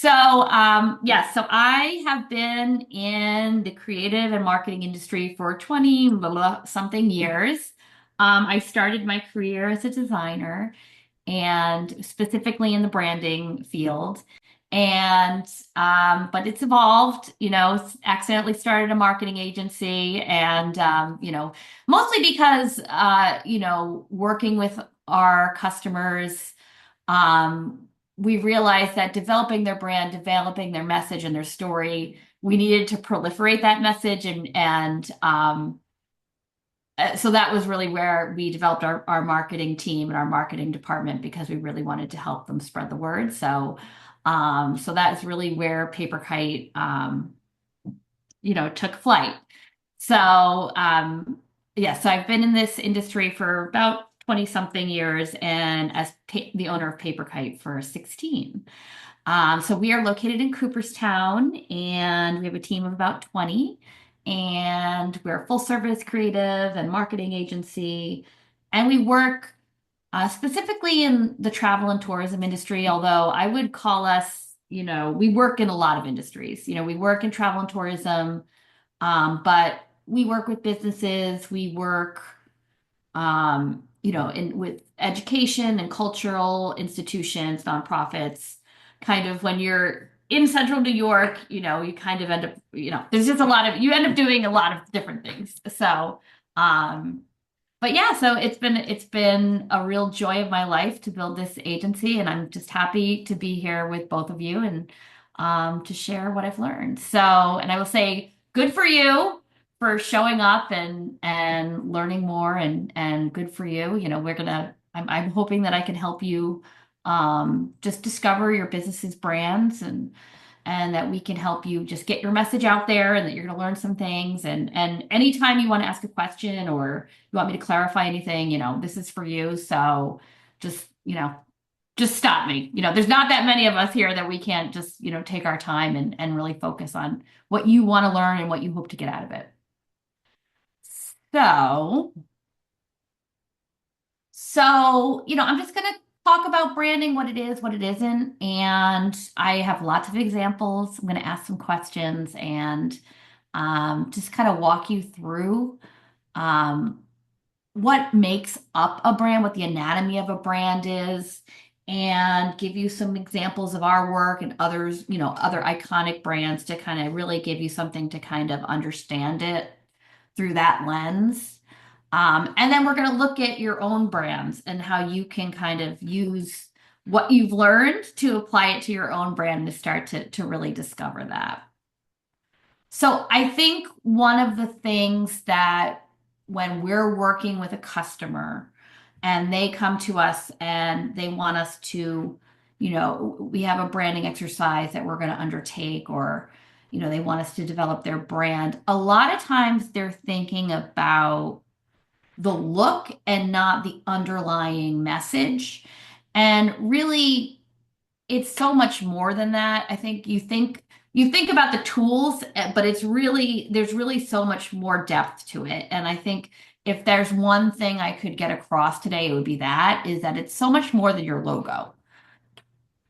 So I have been in the creative and marketing industry for 20 blah, blah, something years. I started my career as a designer and specifically in the branding field. And but it's evolved, accidentally started a marketing agency and mostly because working with our customers, um, we realized that developing their brand, developing their message and their story, we needed to proliferate that message and so that was really where we developed our marketing team and our marketing department because we really wanted to help them spread the word. So that is really where Paperkite, took flight. So I've been in this industry for about 20 something years and as the owner of Paperkite for 16. So we are located in Cooperstown and we have a team of about 20 and we're a full service creative and marketing agency. And we work specifically in the travel and tourism industry, although I would call us, we work in a lot of industries. We work in travel and tourism, but we work with businesses, we work with education and cultural institutions, nonprofits, kind of when you're in central New York, you kind of end up, there's just you end up doing a lot of different things. Um, but yeah, so it's been a real joy of my life to build this agency, and I'm just happy to be here with both of you and to share what I've learned. And I will say, good for you for showing up and learning more, and good for you. I'm hoping that I can help you just discover your business's brands and that we can help you just get your message out there and that you're going to learn some things. And anytime you want to ask a question or you want me to clarify anything, this is for you. So just, just stop me. There's not that many of us here that we can't just, take our time and really focus on what you want to learn and what you hope to get out of it. So, I'm just going to talk about branding, what it is, what it isn't. And I have lots of examples. I'm going to ask some questions and just kind of walk you through um, what makes up a brand, what the anatomy of a brand is, and give you some examples of our work and others, other iconic brands to kind of really give you something to kind of understand it through that lens. And then we're going to look at your own brands and how you can kind of use what you've learned to apply it to your own brand to start to really discover that. So I think one of the things that when we're working with a customer and they come to us and they want us to, we have a branding exercise that we're going to undertake or, they want us to develop their brand. A lot of times they're thinking about the look and not the underlying message. And really, it's so much more than that. I think you think about the tools, but there's really so much more depth to it. And I think if there's one thing I could get across today, it would be is that it's so much more than your logo.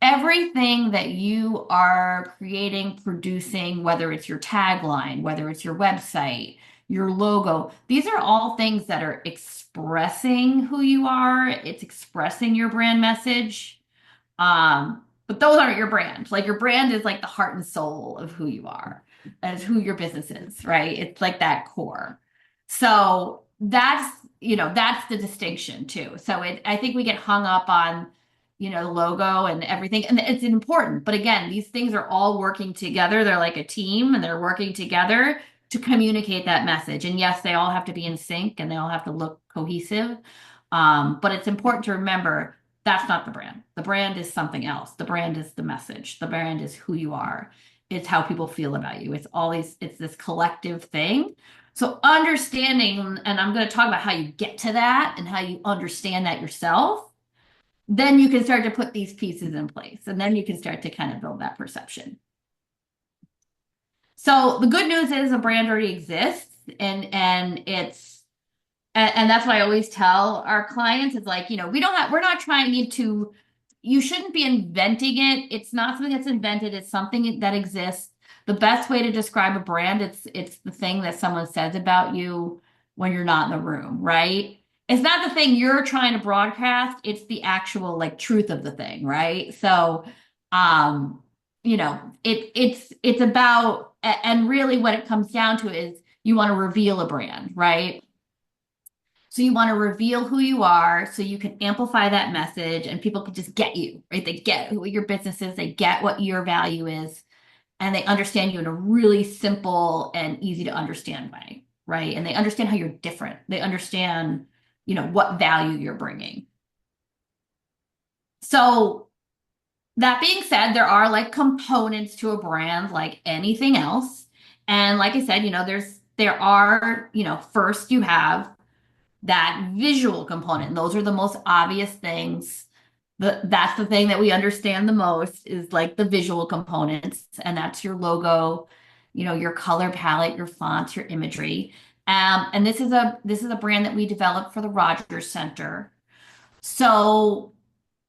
Everything that you are creating, producing, whether it's your tagline, whether it's your website, your logo, these are all things that are expressing who you are. It's expressing your brand message. But those aren't your brand. Like your brand is like the heart and soul of who you are, as who your business is, right? It's like that core. So that's the distinction too. I think we get hung up on, logo and everything, and it's important. But again, these things are all working together. They're like a team and they're working together to communicate that message. And yes, they all have to be in sync and they all have to look cohesive. But it's important to remember that's not the brand. The brand is something else. The brand is the message. The brand is who you are. It's how people feel about you. It's this collective thing. So understanding, and I'm going to talk about how you get to that and how you understand that yourself, then you can start to put these pieces in place. And then you can start to kind of build that perception. So the good news is a brand already exists and that's what I always tell our clients is like, we're not trying to, you shouldn't be inventing it. It's not something that's invented. It's something that exists. The best way to describe a brand, it's the thing that someone says about you when you're not in the room, right? It's not the thing you're trying to broadcast, it's the actual like truth of the thing, right? So, um, it's about and really what it comes down to is you want to reveal a brand, right? So you want to reveal who you are so you can amplify that message and people can just get you, right? They get who your business is, they get what your value is, and they understand you in a really simple and easy to understand way, right? And they understand how you're different. They understand, what value you're bringing. So that being said, there are like components to a brand like anything else. And like I said, there are, first you have that visual component. And those are the most obvious things. That's the thing that we understand the most is like the visual components, and that's your logo, your color palette, your fonts, your imagery. And this is a brand that we developed for the Rogers Center. So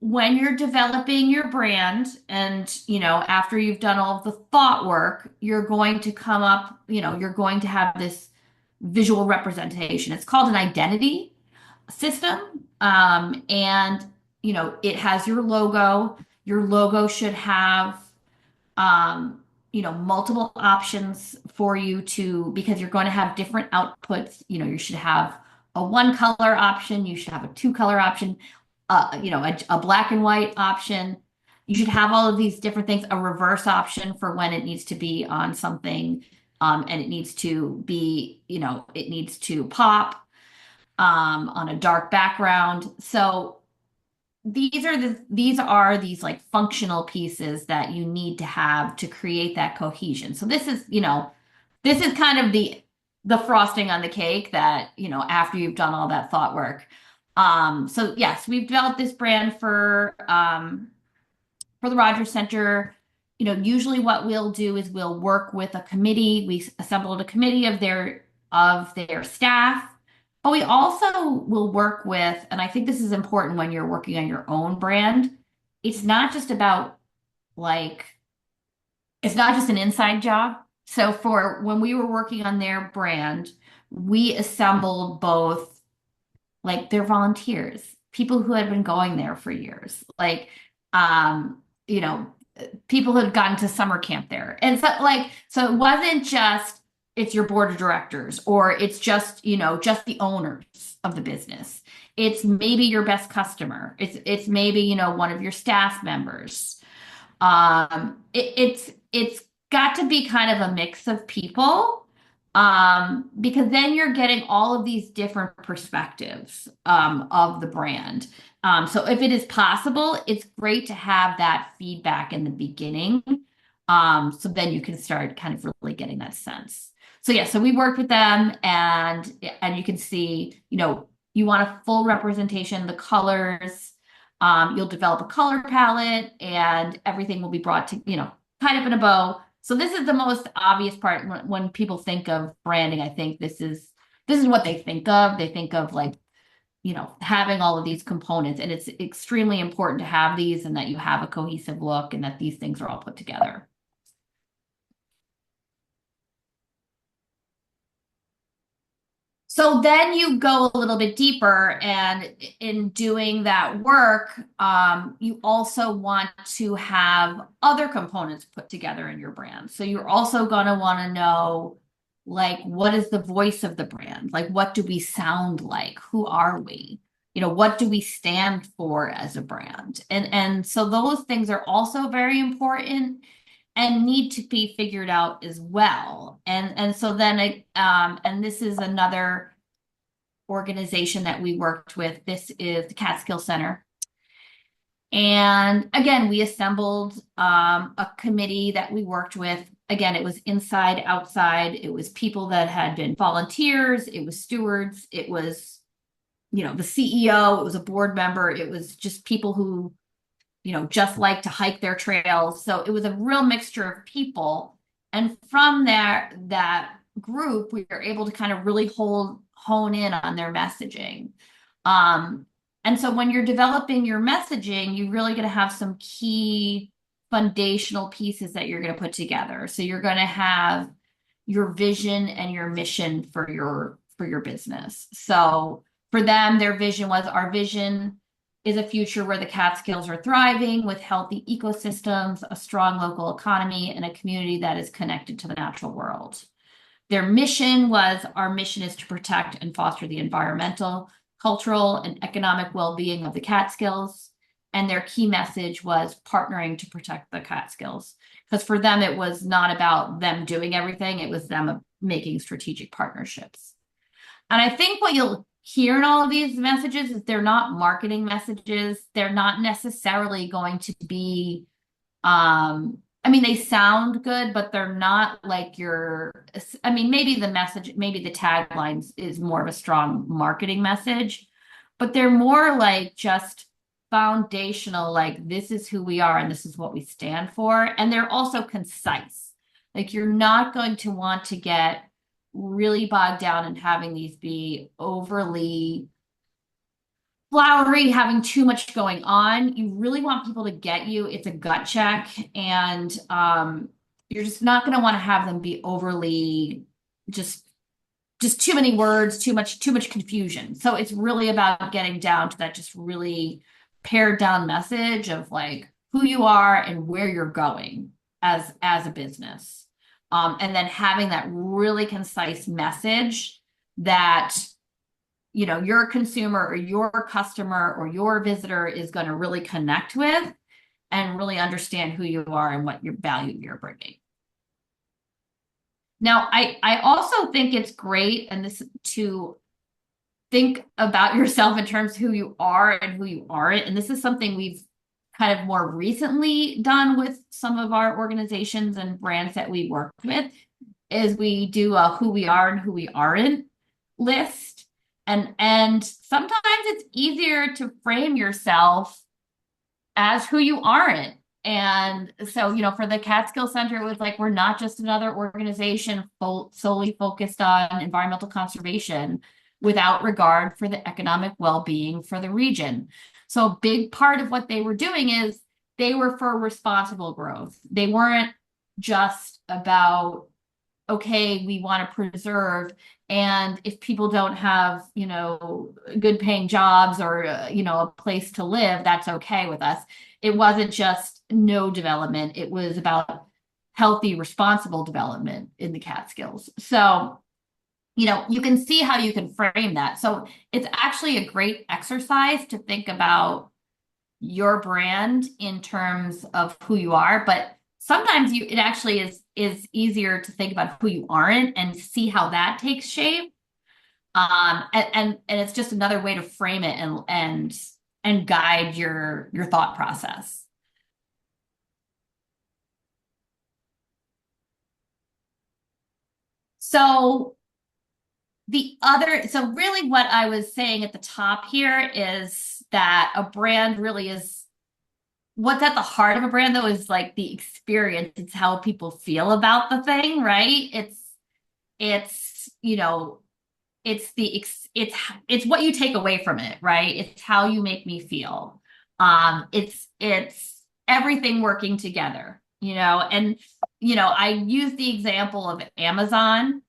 when you're developing your brand and, after you've done all of the thought work, you're going to come up, you're going to have this visual representation. It's called an identity system. And, it has your logo. Your logo should have um, multiple options for you to, because you're going to have different outputs. You should have a one color option, you should have a two color option, a black and white option. You should have all of these different things, a reverse option for when it needs to be on something, and it needs to be, it needs to pop on a dark background. So these are these like functional pieces that you need to have to create that cohesion. So this is kind of the frosting on the cake that, after you've done all that thought work. So yes, we've developed this brand for the Rogers Center. Usually what we'll do is we'll work with a committee. We assembled a committee of their staff, but we also will work with, and I think this is important when you're working on your own brand. It's not just about like, it's not just an inside job. So for when we were working on their brand, we assembled both like their volunteers, people who had been going there for years, like um, you know, people who had gotten to summer camp there. And so it wasn't just it's your board of directors or it's just the owners of the business. It's maybe your best customer. It's maybe, one of your staff members. It's got to be kind of a mix of people, because then you're getting all of these different perspectives of the brand. So if it is possible, it's great to have that feedback in the beginning. So then you can start kind of really getting that sense. So yeah, so we worked with them and you can see, you want a full representation, the colors. You'll develop a color palette and everything will be brought to, tied up in a bow. So this is the most obvious part when people think of branding. I think this is what they think of. They think of like, having all of these components, and it's extremely important to have these and that you have a cohesive look and that these things are all put together. So then you go a little bit deeper, and in doing that work, you also want to have other components put together in your brand. So you're also going to want to know, like, what is the voice of the brand? Like, what do we sound like? Who are we? What do we stand for as a brand? And so those things are also very important and need to be figured out as well. And so then, and this is another organization that we worked with. This is the Catskill Center. And again, we assembled a committee that we worked with. Again, it was inside, outside. It was people that had been volunteers. It was stewards. It was, the CEO. It was a board member. It was just people who, just like to hike their trails. So it was a real mixture of people. And from that group, we were able to kind of really hone in on their messaging. And so when you're developing your messaging, you're really going to have some key foundational pieces that you're going to put together. So you're going to have your vision and your mission for your business. So for them, their vision was, our vision is a future where the Catskills are thriving with healthy ecosystems, a strong local economy, and a community that is connected to the natural world. Their mission was, our mission is to protect and foster the environmental, cultural, and economic well-being of the Catskills. And their key message was partnering to protect the Catskills. Because for them, it was not about them doing everything, it was them making strategic partnerships. And I think what you'll hear in all of these messages is they're not marketing messages. They're not necessarily going to be, I mean, they sound good, but they're not like I mean, maybe the message, maybe the taglines is more of a strong marketing message, but they're more like just foundational, like this is who we are and this is what we stand for. And they're also concise. Like you're not going to want to get really bogged down in having these be overly flowery, having too much going on. You really want people to get you. It's a gut check, and you're just not going to want to have them be overly just too many words, too much confusion. So it's really about getting down to that just really pared down message of like who you are and where you're going as a business. And then having that really concise message that, you know, your consumer or your customer or your visitor is going to really connect with and really understand who you are and what your value you're bringing. Now, I also think it's great and this to think about yourself in terms of who you are and who you aren't. And this is something we've kind of more recently done with some of our organizations and brands that we work with, is we do a who we are and who we aren't list. And sometimes it's easier to frame yourself as who you aren't. And so, you know, for the Catskill Center, it was like, we're not just another organization solely focused on environmental conservation without regard for the economic well-being for the region. So a big part of what they were doing is they were for responsible growth. They weren't just about, okay, we want to preserve, and if people don't have, you know, good paying jobs or, you know, a place to live, that's okay with us. It wasn't just no development. It was about healthy, responsible development in the Catskills. So, you know, you can see how you can frame that. So it's actually a great exercise to think about your brand in terms of who you are, but sometimes it actually is easier to think about who you aren't and see how that takes shape. And it's just another way to frame it and guide your thought process. So really what I was saying at the top here is that a brand really is, what's at the heart of a brand though is like the experience. It's how people feel about the thing, right? It's, you know, it's what you take away from it, right? It's how you make me feel. It's everything working together, you know, and, you know, I use the example of Amazon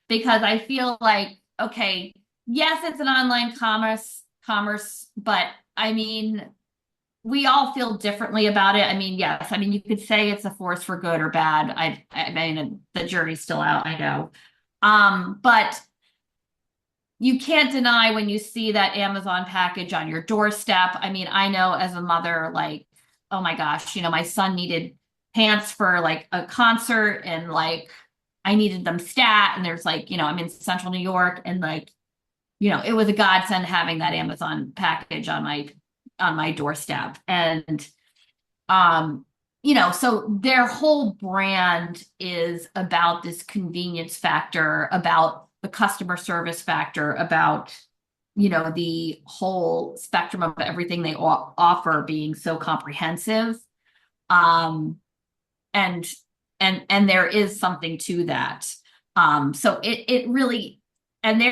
because I feel like, okay, yes, it's an online commerce, but I mean, we all feel differently about it. I mean, yes, I mean, you could say it's a force for good or bad. I mean, the jury's still out, I know. But you can't deny when you see that Amazon package on your doorstep. I mean, I know as a mother, like, oh my gosh, you know, my son needed pants for like a concert and like I needed them stat. And there's like, you know, I'm in central New York and like, you know, it was a godsend having that Amazon package on my doorstep. And you know, so their whole brand is about this convenience factor, about the customer service factor, about, you know, the whole spectrum of everything they offer being so comprehensive. And there is something to that. So it really, and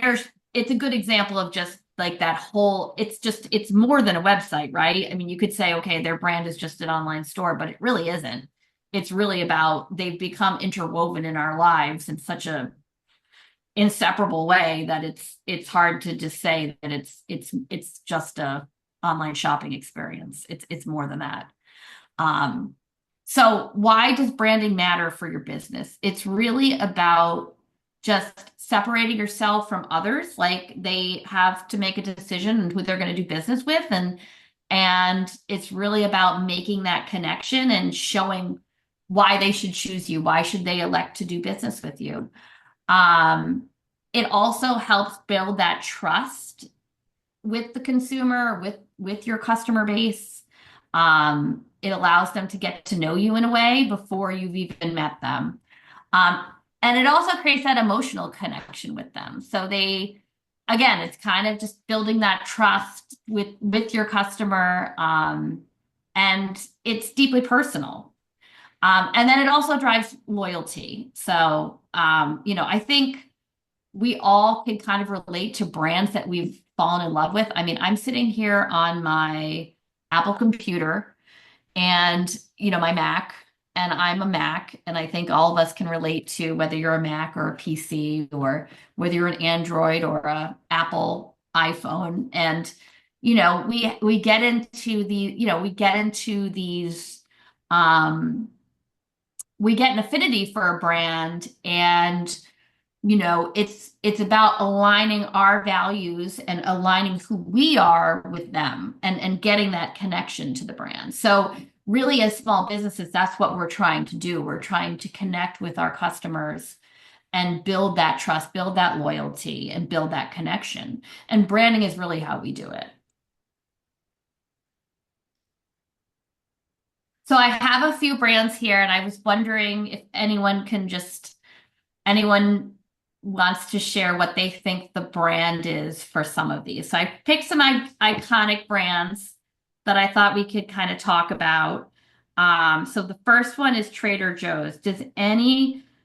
it's a good example of just like that whole, it's more than a website, right? I mean, you could say, okay, their brand is just an online store, but it really isn't. It's really about they've become interwoven in our lives in such a inseparable way that it's hard to just say that it's just a online shopping experience. It's more than that. Um, so why does branding matter for your business? It's really about just separating yourself from others. Like they have to make a decision on who they're going to do business with, and it's really about making that connection and showing why they should choose you. Why should they elect to do business with you? Um, it also helps build that trust with the consumer, with your customer base. It allows them to get to know you in a way before you've even met them. Um, and it also creates that emotional connection with them. So again, it's kind of just building that trust with your customer. And it's deeply personal. And then it also drives loyalty. So, I think we all can kind of relate to brands that we've fallen in love with. I mean, I'm sitting here on my Apple computer and, my Mac, and I'm a Mac. And I think all of us can relate to whether you're a Mac or a PC or whether you're an Android or a Apple iPhone. And, we get into um, we get an affinity for a brand, and it's about aligning our values and aligning who we are with them, and getting that connection to the brand. So really, as small businesses, that's what we're trying to do. We're trying to connect with our customers and build that trust, build that loyalty, and build that connection. And branding is really how we do it. So I have a few brands here, and I was wondering if anyone wants to share what they think the brand is for some of these. So I picked some iconic brands that I thought we could kind of talk about. So the first one is Trader Joe's. Does anyone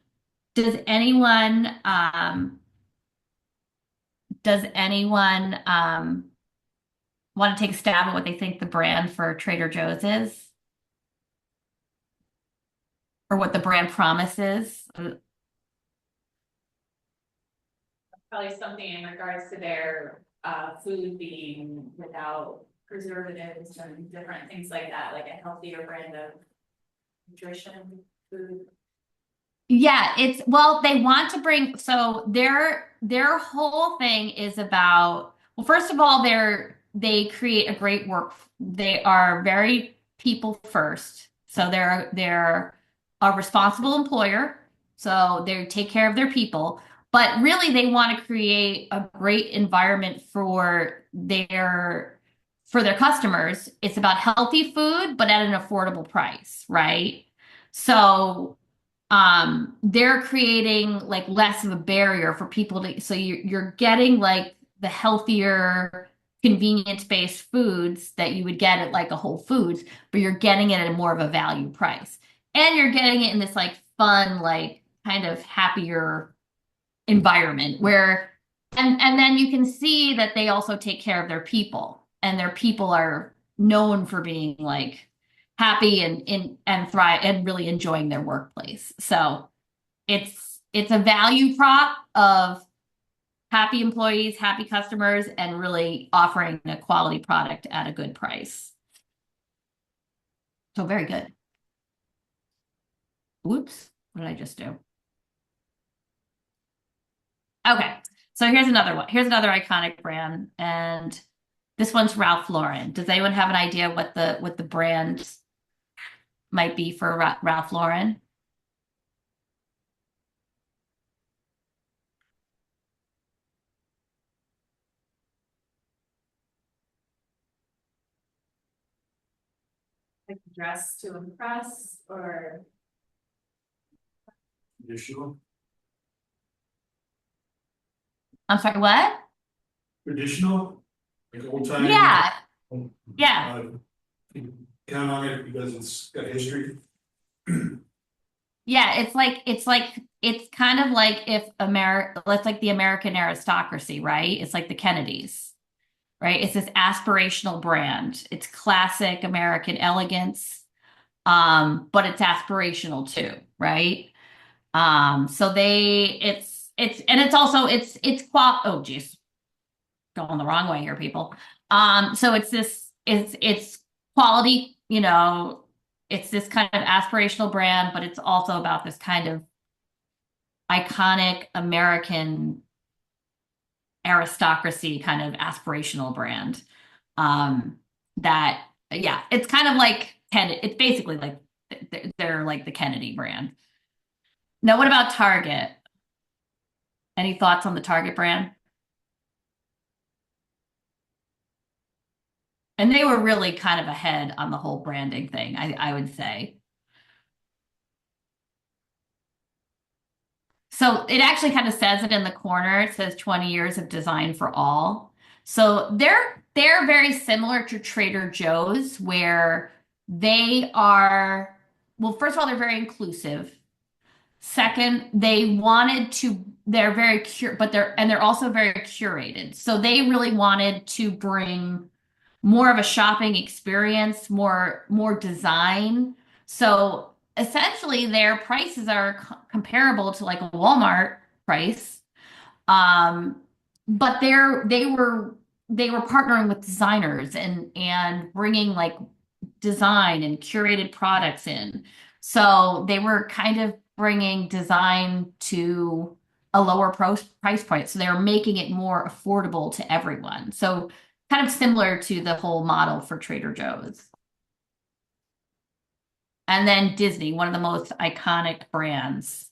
want to take a stab at what they think the brand for Trader Joe's is, or what the brand promise is? Probably something in regards to their food being without preservatives and different things like that, like a healthier brand of nutrition food. Yeah, well, they want to bring, so their whole thing is about, well, first of all, they create a great they are very people first. So they're a responsible employer. So they take care of their people, but really they want to create a great environment for their customers. It's about healthy food, but at an affordable price, right? So they're creating like less of a barrier for people to, so you're getting like the healthier convenience-based foods that you would get at like a Whole Foods, but you're getting it at more of a value price, and you're getting it in this like fun, like kind of happier environment where, and then you can see that they also take care of their people, and their people are known for being like happy and thrive and really enjoying their workplace. So it's a value prop of happy employees, happy customers, and really offering a quality product at a good price. So very good. Whoops, what did I just do? Okay, so here's another one. Here's another iconic brand, and this one's Ralph Lauren. Does anyone have an idea what the brand might be for Ralph Lauren? Like dress to impress or Traditional, I'm sorry, what? traditional, like old time. Yeah, yeah. Count on it because it's got history. Yeah, it's kind of like if it's like the American aristocracy, right? It's like the Kennedys. right? It's this aspirational brand. It's classic American elegance, but it's aspirational too, right? So it's also oh geez, going the wrong way here, people. So it's quality, it's this kind of aspirational brand, but it's also about this kind of iconic American aristocracy kind of aspirational brand. Um, that yeah, it's kind of like it's basically like they're like the Kennedy brand. Now, what about Target? Any thoughts on the Target brand? And they were really kind of ahead on the whole branding thing, I would say. So it actually kind of says it in the corner. It says 20 years of design for all. So they're very similar to Trader Joe's, where they are, well, first of all, they're very inclusive. Second, they're very but they're also very curated. So they really wanted to bring more of a shopping experience, more design. So essentially, their prices are comparable to like a Walmart price. Um, but they were partnering with designers and bringing like design and curated products in. So they were kind of bringing design to a lower price point. So they were making it more affordable to everyone. So kind of similar to the whole model for Trader Joe's. And then Disney, one of the most iconic brands.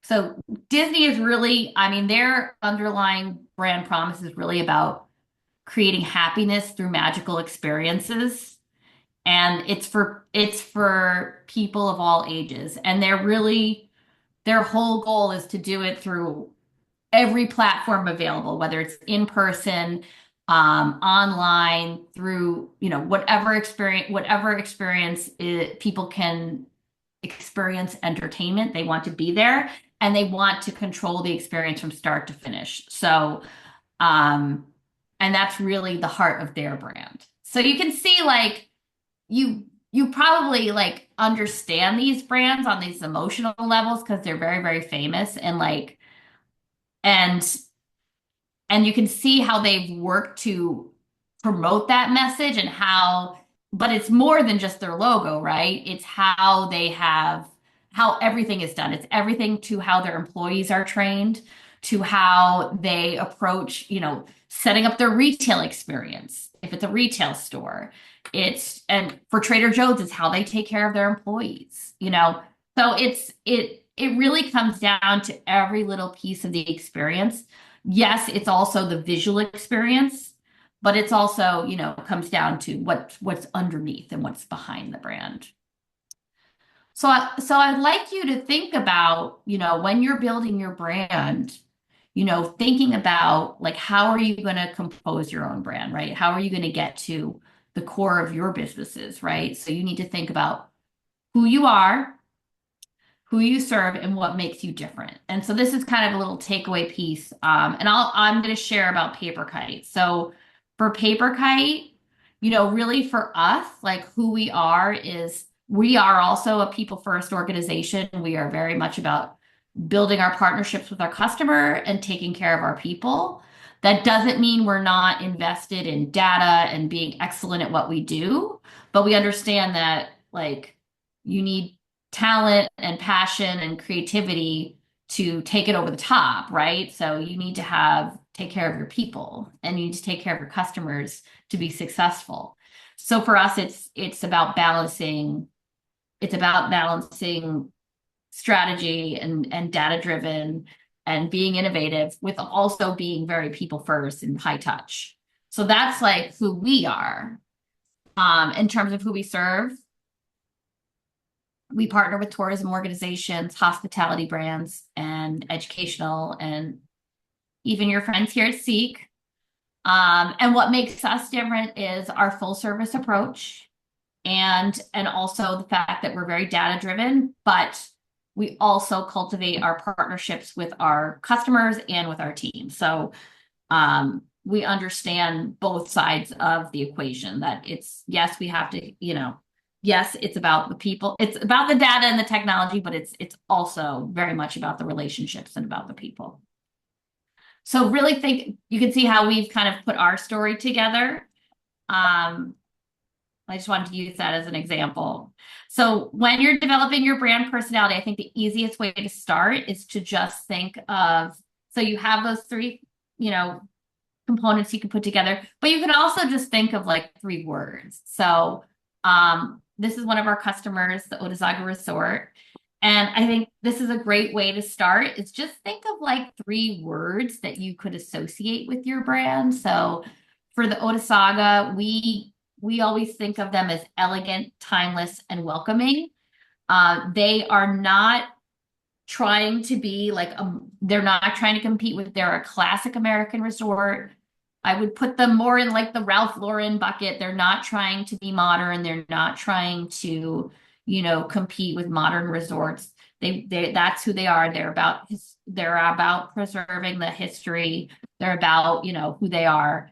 So Disney is really, I mean, their underlying brand promise is really about creating happiness through magical experiences. And it's for people of all ages. And their whole goal is to do it through every platform available, whether it's in person, online, through, whatever experience people can experience entertainment. They want to be there and they want to control the experience from start to finish. So, um, and that's really the heart of their brand. So you can see like you probably like understand these brands on these emotional levels because they're very, very famous and and you can see how they've worked to promote that message but it's more than just their logo, right? It's how everything is done. It's everything to how their employees are trained, to how they approach, setting up their retail experience. If it's a retail store, and for Trader Joe's, it's how they take care of their employees. So it really comes down to every little piece of the experience. Yes, it's also the visual experience, but it's also, comes down to what's underneath and what's behind the brand. So I'd like you to think about, when you're building your brand, thinking about like how are you going to compose your own brand, right? How are you going to get to the core of your businesses, right? So you need to think about who you are, who you serve, and what makes you different. And so this is kind of a little takeaway piece. And I'm going to share about Paperkite. So for Paperkite, really for us, like who we are is we are also a people first organization. We are very much about building our partnerships with our customer and taking care of our people. That doesn't mean we're not invested in data and being excellent at what we do, but we understand that like you need talent and passion and creativity to take it over the top, right? So you need to take care of your people and you need to take care of your customers to be successful. So for us, it's about balancing strategy and data driven and being innovative with also being very people first and high touch. So that's like who we are. In terms of who we serve, we partner with tourism organizations, hospitality brands, and educational, and even your friends here at SEEC. And what makes us different is our full service approach and also the fact that we're very data driven, but we also cultivate our partnerships with our customers and with our team. So we understand both sides of the equation, that it's, yes, we have to, yes, it's about the people, it's about the data and the technology, but it's also very much about the relationships and about the people. So really think, you can see how we've kind of put our story together. I just wanted to use that as an example. So when you're developing your brand personality, I think the easiest way to start is to just think of, so you have those three, components you can put together, but you can also just think of like 3 words. So this is one of our customers, the Otesaga Resort. And I think this is a great way to start. Is just think of like 3 words that you could associate with your brand. So for the Otesaga, we always think of them as elegant, timeless, and welcoming. They are not trying to be like, they're not trying to compete with, they're a classic American resort. I would put them more in like the Ralph Lauren bucket. They're not trying to be modern. They're not trying to, compete with modern resorts. That's who they are. They're about preserving the history. They're about, who they are.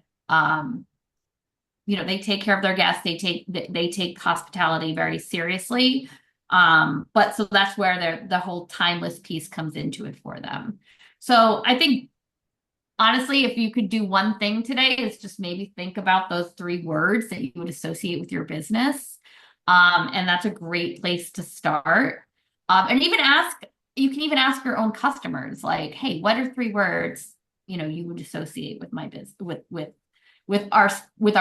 They take care of their guests. They take hospitality very seriously. But so that's where the whole timeless piece comes into it for them. So I think, honestly, if you could do one thing today, is just maybe think about those 3 words that you would associate with your business. And that's a great place to start. And you can even ask your own customers, like, hey, what are 3 words, you would associate with my business, with our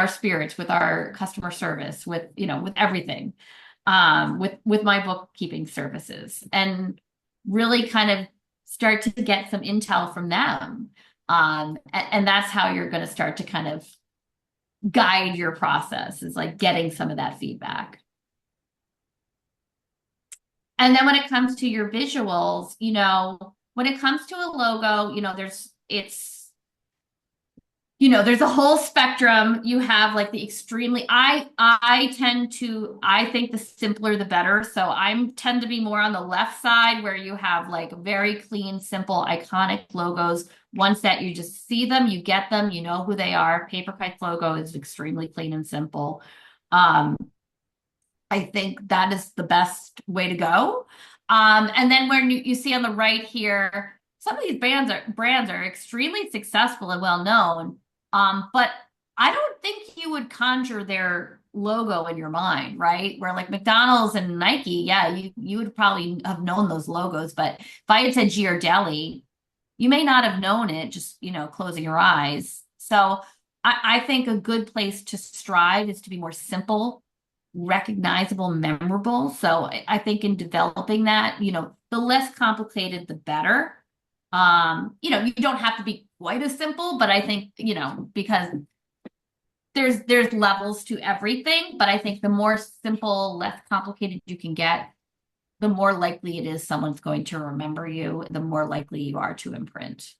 spirits, with our customer service, with everything, with my bookkeeping services, and really kind of start to get some intel from them. And that's how you're going to start to kind of guide your process, is like getting some of that feedback. And then when it comes to your visuals, when it comes to a logo, there's a whole spectrum. You have like the extremely, I think the simpler the better. So I tend to be more on the left side, where you have like very clean, simple, iconic logos. Once that you just see them, you get them, you know who they are. Paperkite's logo is extremely clean and simple. I think that is the best way to go. And then when you see on the right here, some of these brands are extremely successful and well known. But I don't think you would conjure their logo in your mind, right? Where like McDonald's and Nike, yeah, you would probably have known those logos. But if I had said Ghirardelli, you may not have known it, just, closing your eyes. So I think a good place to strive is to be more simple, recognizable, memorable. So I think in developing that, the less complicated, the better. You don't have to be quite as simple, but I think, because there's levels to everything, but I think the more simple, less complicated you can get, the more likely it is someone's going to remember you, the more likely you are to imprint.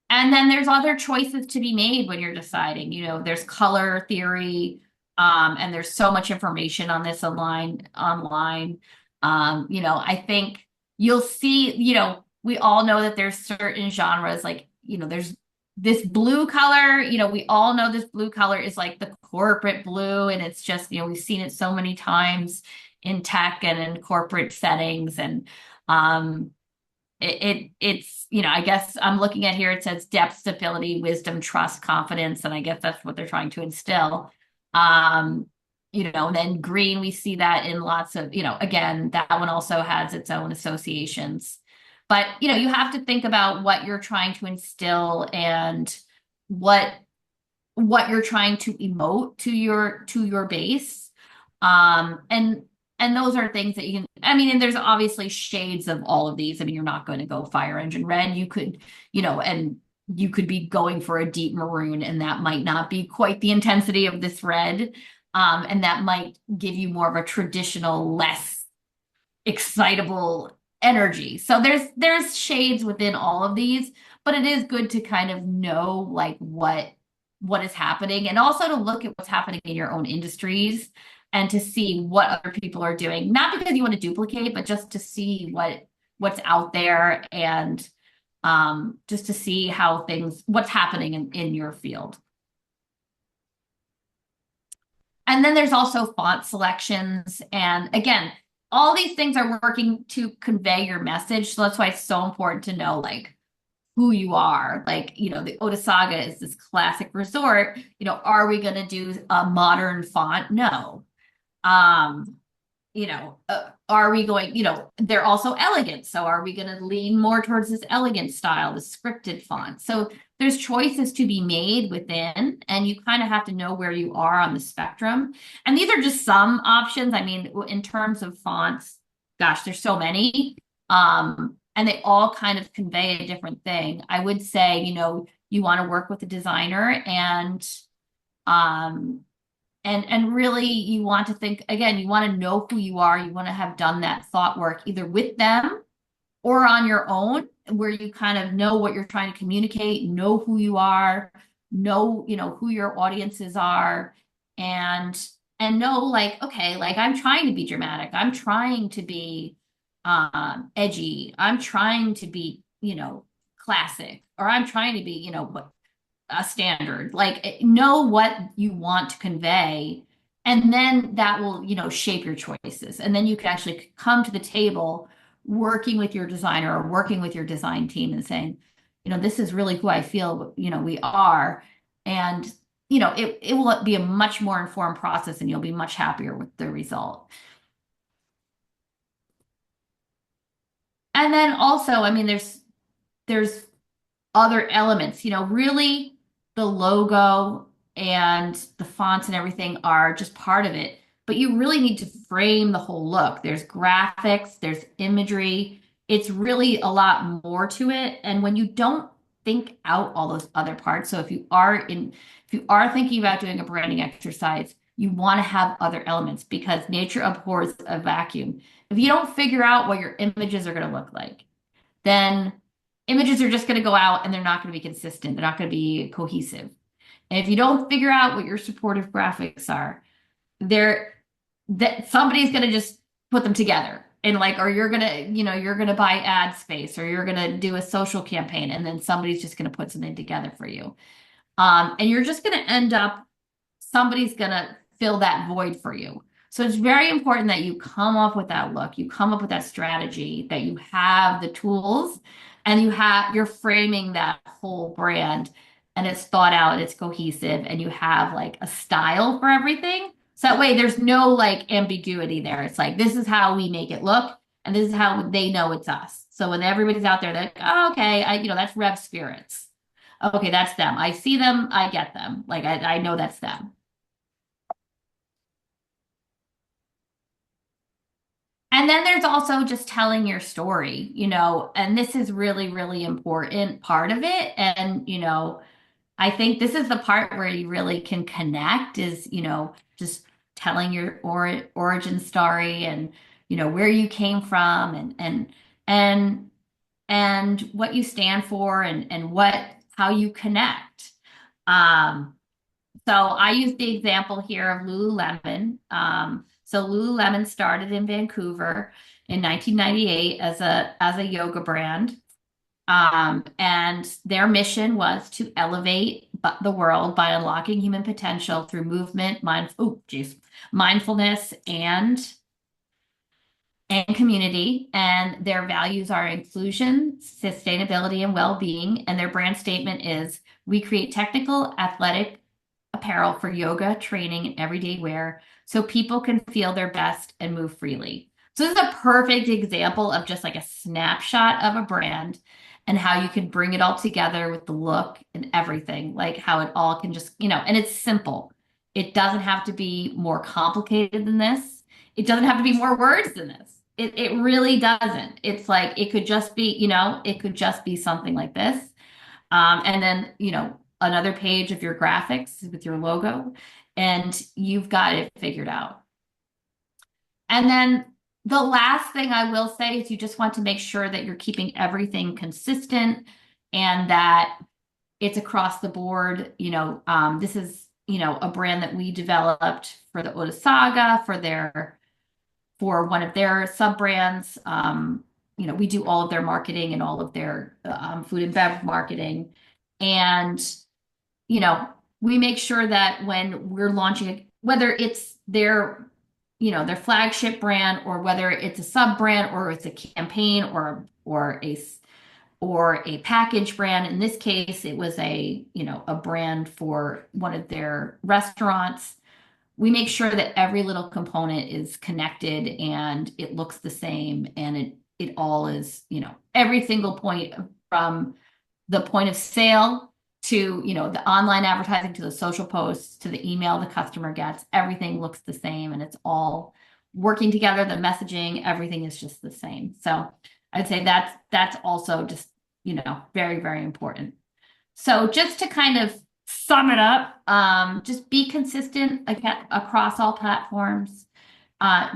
And then there's other choices to be made when you're deciding, there's color theory, and there's so much information on this online. I think you'll see, we all know that there's certain genres, like, there's this blue color, we all know this blue color is like the corporate blue. And it's just, we've seen it so many times in tech and in corporate settings. And, it's, I guess I'm looking at here, it says depth, stability, wisdom, trust, confidence. And I guess that's what they're trying to instill. Then green, we see that in lots of, again, that one also has its own associations. But, you have to think about what you're trying to instill and what you're trying to emote to your base. And those are things that you can, and there's obviously shades of all of these. You're not going to go fire engine red. You could, and you could be going for a deep maroon, and that might not be quite the intensity of this red. And that might give you more of a traditional, less excitable energy. So there's shades within all of these, but it is good to kind of know like what is happening, and also to look at what's happening in your own industries. and to see what other people are doing. Not because you want to duplicate, but just to see what's out there and just to see what's happening in your field. And then there's also font selections. And again, all these things are working to convey your message. So that's why it's so important to know like who you are. Like, the Otasaga is this classic resort. Are we going to do a modern font? No. Um, are we going, they're also elegant. So are we going to lean more towards this elegant style, the scripted font? So there's choices to be made within, and you kind of have to know where you are on the spectrum. And these are just some options. I mean, in terms of fonts, gosh, there's so many. And they all kind of convey a different thing. I would say, you want to work with a designer and really you want to think, again, you want to know who you are. You want to have done that thought work either with them or on your own, where you kind of know what you're trying to communicate, know who you are, know, who your audiences are, and know like, okay, like I'm trying to be dramatic. I'm trying to be edgy. I'm trying to be, classic, or I'm trying to be, a standard. Like know what you want to convey, and then that will, shape your choices. And then you can actually come to the table working with your designer or working with your design team and saying, this is really who I feel, we are. And, it will be a much more informed process and you'll be much happier with the result. And then also, I mean, there's other elements, really the logo and the fonts and everything are just part of it, but you really need to frame the whole look. There's graphics, there's imagery. It's really a lot more to it. And when you don't think out all those other parts, so if you are thinking about doing a branding exercise, you want to have other elements because nature abhors a vacuum. If you don't figure out what your images are going to look like, then images are just going to go out and they're not going to be consistent. They're not going to be cohesive. And if you don't figure out what your supportive graphics are, that somebody's going to just put them together. And like, or you're going to, you're going to buy ad space, or you're going to do a social campaign, and then somebody's just going to put something together for you. And you're just going to end up, somebody's going to fill that void for you. So it's very important that you come up with that look, you come up with that strategy, that you have the tools, and you're framing that whole brand, and it's thought out, it's cohesive, and you have like a style for everything. So that way there's no like ambiguity there. It's like, this is how we make it look, and this is how they know it's us. So when everybody's out there, they're like, oh, okay, that's Rev Spirits. Okay, that's them. I see them, I get them. Like I know that's them. And then there's also just telling your story, and this is really, really important part of it. And, I think this is the part where you really can connect is, just telling your origin story and, where you came from and what you stand for and how you connect. So I use the example here of Lululemon. So Lululemon started in Vancouver in 1998 as a yoga brand. And their mission was to elevate the world by unlocking human potential through movement, mindfulness, and community. And their values are inclusion, sustainability, and well-being. And their brand statement is, we create technical, athletic apparel for yoga, training, and everyday wear so people can feel their best and move freely. So this is a perfect example of just like a snapshot of a brand and how you can bring it all together with the look and everything, like how it all can just, and it's simple. It doesn't have to be more complicated than this. It doesn't have to be more words than this. It really doesn't. It's like, it could just be, it could just be something like this. And then, another page of your graphics with your logo, and you've got it figured out. And then the last thing I will say is you just want to make sure that you're keeping everything consistent and that it's across the board. This is a brand that we developed for the Oda Saga for one of their sub brands. We do all of their marketing and all of their food and bev marketing. And, you know, we make sure that when we're launching, whether it's their flagship brand or whether it's a sub brand or it's a campaign or a package brand. In this case, it was a brand for one of their restaurants. We make sure that every little component is connected and it looks the same and it all is, every single point from the point of sale to, the online advertising to the social posts to the email the customer gets, everything looks the same and it's all working together. The messaging, everything is just the same. So I'd say that's also just, very, very important. So just to kind of sum it up, just be consistent again across all platforms.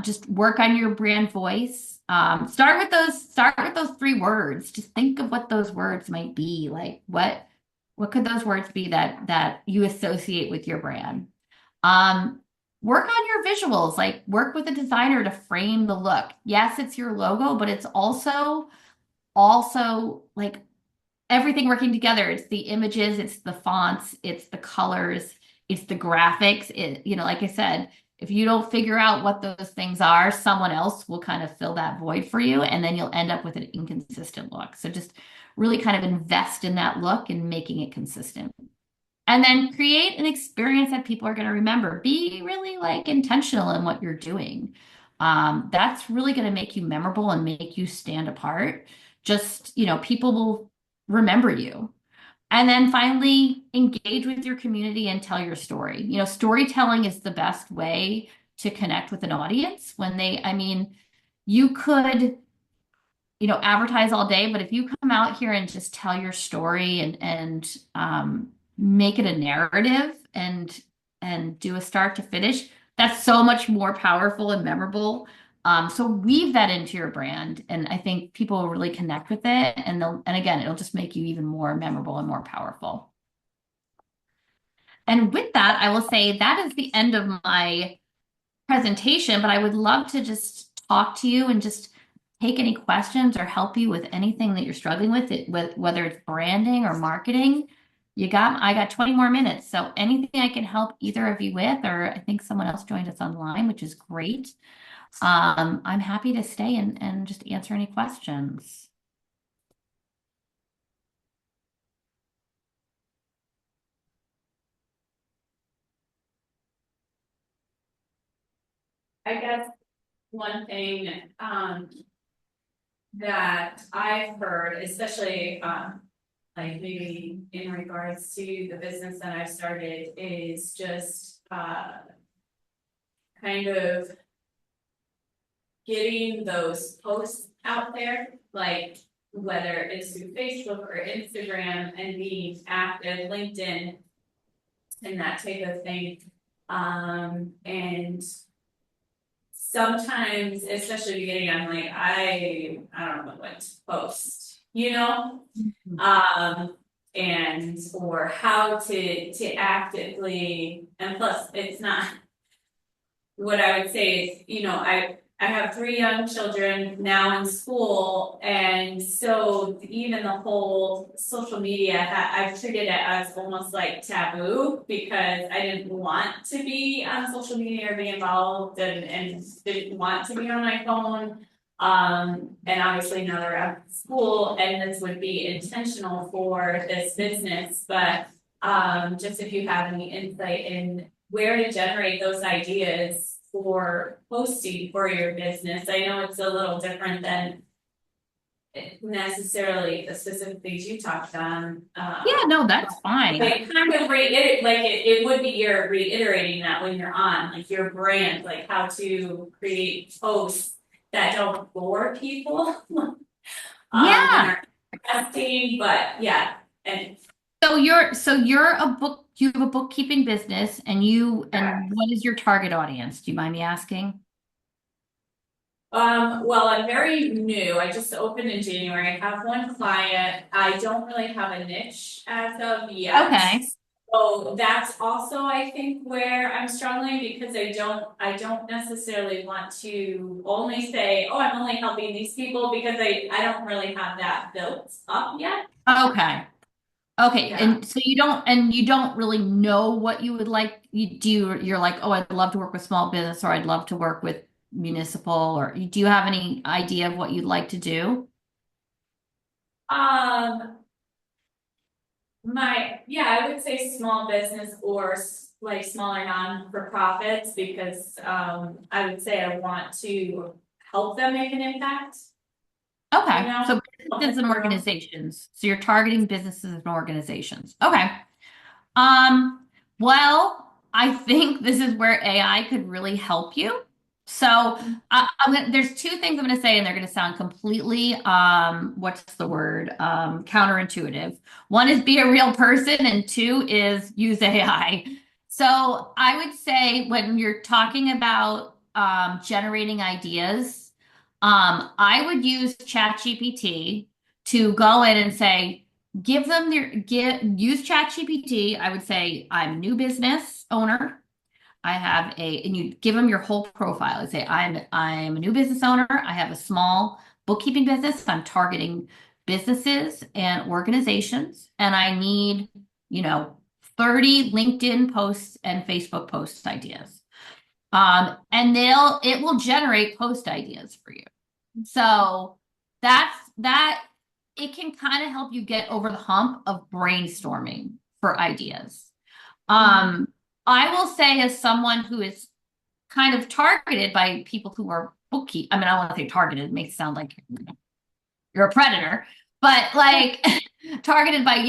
Just work on your brand voice. Start with those 3 words. Just think of what those words might be. Like what could those words be that you associate with your brand? Work on your visuals, like work with a designer to frame the look. Yes, it's your logo, but it's also like everything working together. It's the images, it's the fonts, it's the colors, it's the graphics. Like I said, if you don't figure out what those things are, someone else will kind of fill that void for you, and then you'll end up with an inconsistent look. So just really kind of invest in that look and making it consistent. And then create an experience that people are going to remember. Be really like intentional in what you're doing. That's really going to make you memorable and make you stand apart. Just, people will remember you. And then finally, engage with your community and tell your story. Storytelling is the best way to connect with an audience you could, advertise all day, but if you come out here and just tell your story and make it a narrative and do a start to finish, that's so much more powerful and memorable. So weave that into your brand, and I think people will really connect with it, and again, it'll just make you even more memorable and more powerful. And with that, I will say that is the end of my presentation, but I would love to just talk to you and just take any questions or help you with anything that you're struggling with, whether it's branding or marketing. I got 20 more minutes, so anything I can help either of you with, or I think someone else joined us online, which is great. I'm happy to stay and just answer any questions. I guess one thing, that I've heard, especially, like maybe in regards to the business that I've started, is just, kind of getting those posts out there, like whether it's through Facebook or Instagram, and being active, LinkedIn, and that type of thing. And sometimes, especially beginning, I'm like, I don't know what to post, and or how to actively, and plus it's not, what I would say is, I have 3 young children now in school, and so even the whole social media, I've treated it as almost like taboo, because I didn't want to be on social media or be involved, and didn't want to be on my phone. And obviously now they're at school, and this would be intentional for this business, but just if you have any insight in where to generate those ideas for posting for your business. I know it's a little different than necessarily the specific things you talked on. Yeah, no, that's fine. Like kind of it would be you're reiterating that when you're on like your brand, like how to create posts that don't bore people. Yeah. Testing, but yeah, and So you're you have a bookkeeping business, and what is your target audience? Do you mind me asking? Well, I'm very new. I just opened in January. I have one client. I don't really have a niche as of yet. Okay. So that's also, I think, where I'm struggling because I don't necessarily want to only say, oh, I'm only helping these people because I don't really have that built up yet. Okay. Okay, Yeah. and so you don't really know what you would like. You're like, oh, I'd love to work with small business, or I'd love to work with municipal, or do you have any idea of what you'd like to do? Um, yeah, I would say small business or like smaller non-for-profits because, I would say I want to help them make an impact, you Okay, know? so Help businesses them and grow. organizations. So you're targeting businesses and organizations. Okay. Um, well, I think this is where AI could really help you. So there's two things I'm going to say, and they're going to sound completely, what's the word? Counterintuitive. One is be a real person, and two is use AI. So I would say when you're talking about generating ideas, I would use ChatGPT to go in and say, give them use ChatGPT. I would say I'm a new business owner. I have and you give them your whole profile. You say I'm a new business owner. I have a small bookkeeping business. I'm targeting businesses and organizations, and I need, you know, 30 LinkedIn posts and Facebook post ideas. And it will generate post ideas for you. So that it can kind of help you get over the hump of brainstorming for ideas. Um, I will say, as someone who is kind of targeted by people who are bookkeep, I mean, I don't want to say targeted, it makes it sound like you're a predator, but like targeted by,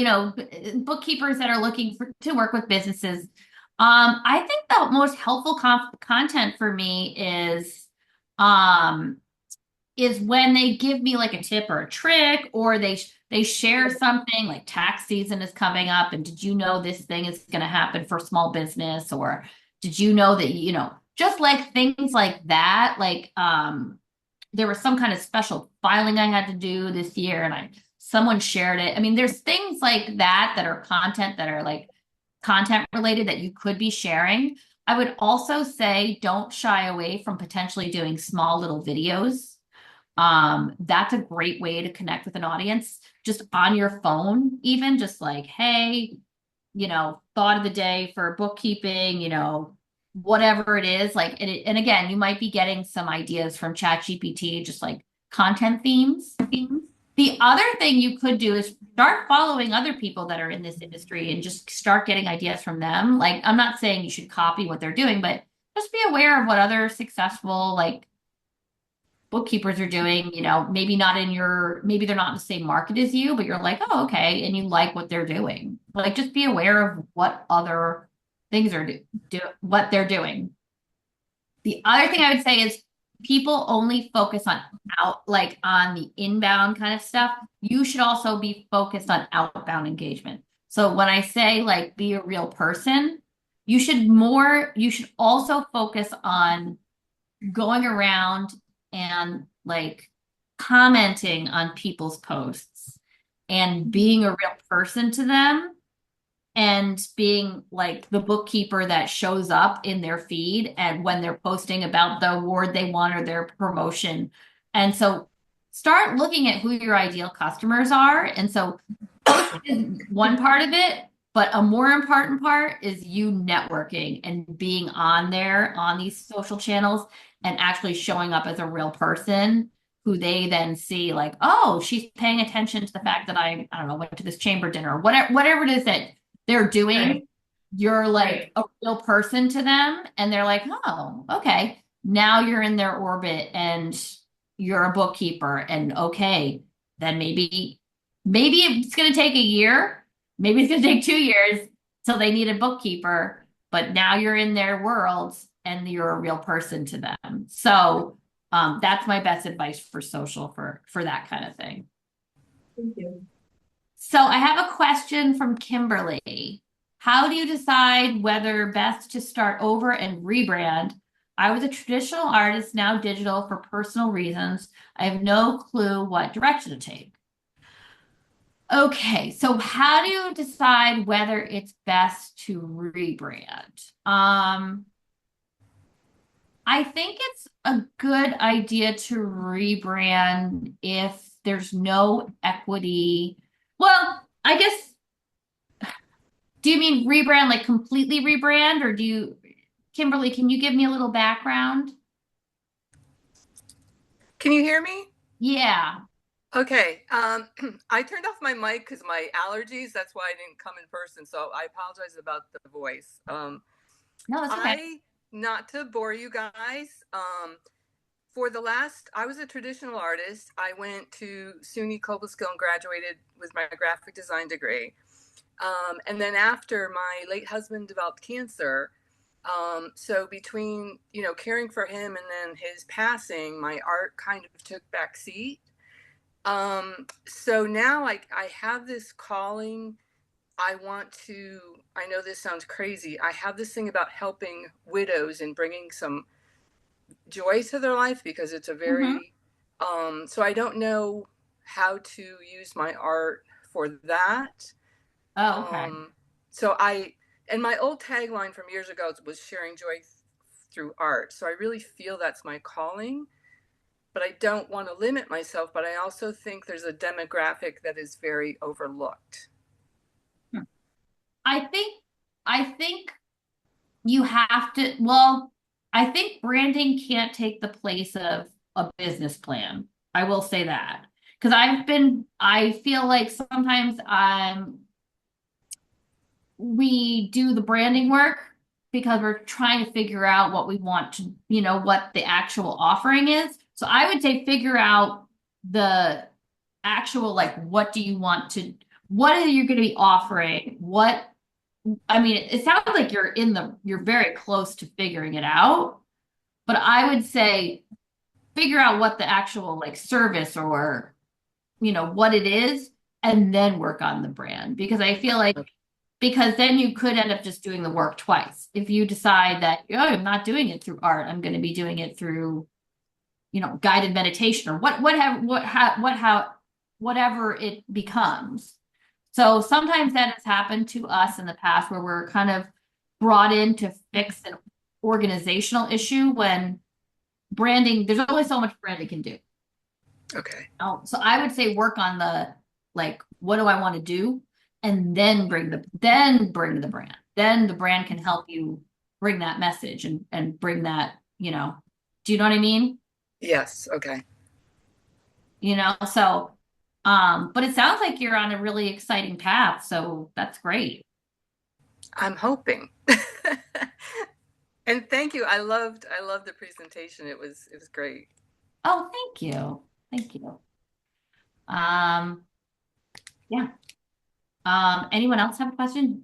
bookkeepers that are looking to work with businesses. I think the most helpful content for me um, is when they give me like a tip or a trick, or they share something like tax season is coming up, and did you know this thing is going to happen for small business, or did you know that, just like things like that, like there was some kind of special filing I had to do this year, and I someone shared it. I mean, there's things like that that are content that are like content related that you could be sharing. I would also say don't shy away from potentially doing small little videos. That's a great way to connect with an audience just on your phone, even just like, hey, thought of the day for bookkeeping, whatever it is. Like, and again, you might be getting some ideas from ChatGPT, just like content themes. The other thing you could do is start following other people that are in this industry and just start getting ideas from them. Like, I'm not saying you should copy what they're doing, but just be aware of what other successful, like, bookkeepers are doing, maybe they're not in the same market as you, but you're like, oh, okay. And you like what they're doing. Like, just be aware of what other things are what they're doing. The other thing I would say is people only focus on like on the inbound kind of stuff. You should also be focused on outbound engagement. So when I say like be a real person, you should also focus on going around and like commenting on people's posts and being a real person to them, and being like the bookkeeper that shows up in their feed and when they're posting about the award they won or their promotion. And so start looking at who your ideal customers are. And so post is one part of it, but a more important part is you networking and being on there on these social channels and actually showing up as a real person who they then see like, oh, she's paying attention to the fact that I don't know, went to this chamber dinner, whatever it is that they're Right, doing. You're like right. a real person to them, and they're like, oh, okay. Now you're in their orbit and you're a bookkeeper, and okay, then maybe it's going to take a year, maybe it's going to take 2 years till they need a bookkeeper, but now you're in their world and you're a real person to them. So that's my best advice for social for that kind of thing. Thank you. So I have a question from Kimberly. How do you decide whether best to start over and rebrand? I was a traditional artist, now digital for personal reasons. I have no clue what direction to take. Okay, so how do you decide whether it's best to rebrand? I think it's a good idea to rebrand if there's no equity. Well, I guess, do you mean rebrand, like completely rebrand, or do you, Kimberly, can you give me a little background? Can you hear me? Yeah. Okay. I turned off my mic because my allergies. That's why I didn't come in person. So I apologize about the voice. No, that's okay. Not to bore you guys, I was a traditional artist. I went to SUNY Cobleskill and graduated with my graphic design degree. And then after my late husband developed cancer, so between, caring for him and then his passing, my art kind of took back seat. So now I have this calling. I know this sounds crazy. I have this thing about helping widows and bringing some joy to their life because it's a Mm-hmm. very, so I don't know how to use my art for that. Oh, okay. And my old tagline from years ago was sharing joy through art. So I really feel that's my calling, but I don't want to limit myself. But I also think there's a demographic that is very overlooked. I think, I think you have to, well, I think branding can't take the place of a business plan. I will say that. Because I feel like sometimes we do the branding work because we're trying to figure out what we want to, what the actual offering is. So I would say figure out the actual, like, what are you going to be offering? I mean, it sounds like you're very close to figuring it out, but I would say figure out what the actual like service or, what it is, and then work on the brand because I feel like because then you could end up just doing the work twice. If you decide that, oh, I'm not doing it through art, I'm going to be doing it through, guided meditation or whatever it becomes. So sometimes that has happened to us in the past where we're kind of brought in to fix an organizational issue when branding, there's only so much branding can do. Okay. Oh, so I would say work on the like, what do I want to do? And then bring the brand. Then the brand can help you bring that message and bring that, do you know what I mean? Yes. Okay. So but it sounds like you're on a really exciting path, so that's great. I'm hoping. And thank you. I loved the presentation. It was great. Oh, thank you. Thank you. Um, yeah. Anyone else have a question?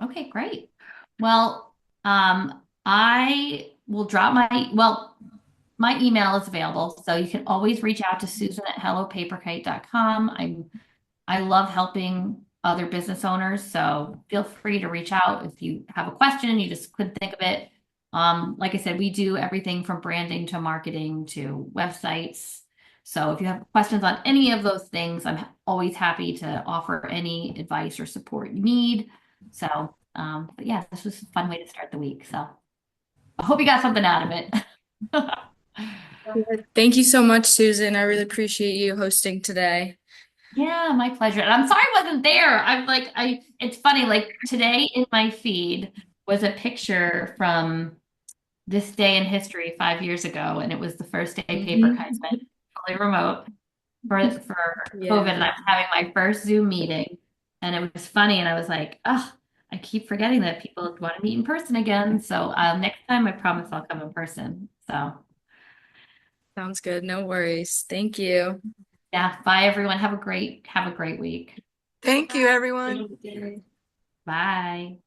Okay, great. Well, I will drop my email is available, so you can always reach out to Susan at hellopaperkite.com. I love helping other business owners, so feel free to reach out if you have a question, you just couldn't think of it. Like I said, we do everything from branding to marketing to websites. So if you have questions on any of those things, I'm always happy to offer any advice or support you need. So, but yeah, this was a fun way to start the week. So I hope you got something out of it. Thank you so much, Susan. I really appreciate you hosting today. Yeah, my pleasure. And I'm sorry I wasn't there. It's funny, like today in my feed was a picture from this day in history 5 years ago, and it was the first day Paperkite went fully remote for COVID, Yeah. and I was having my first Zoom meeting, and it was funny, and I was like, oh, I keep forgetting that people want to meet in person again. So next time, I promise I'll come in person. So Sounds good. No worries. Thank you. yeah, bye everyone. Have a great week. Thank you, everyone. Bye.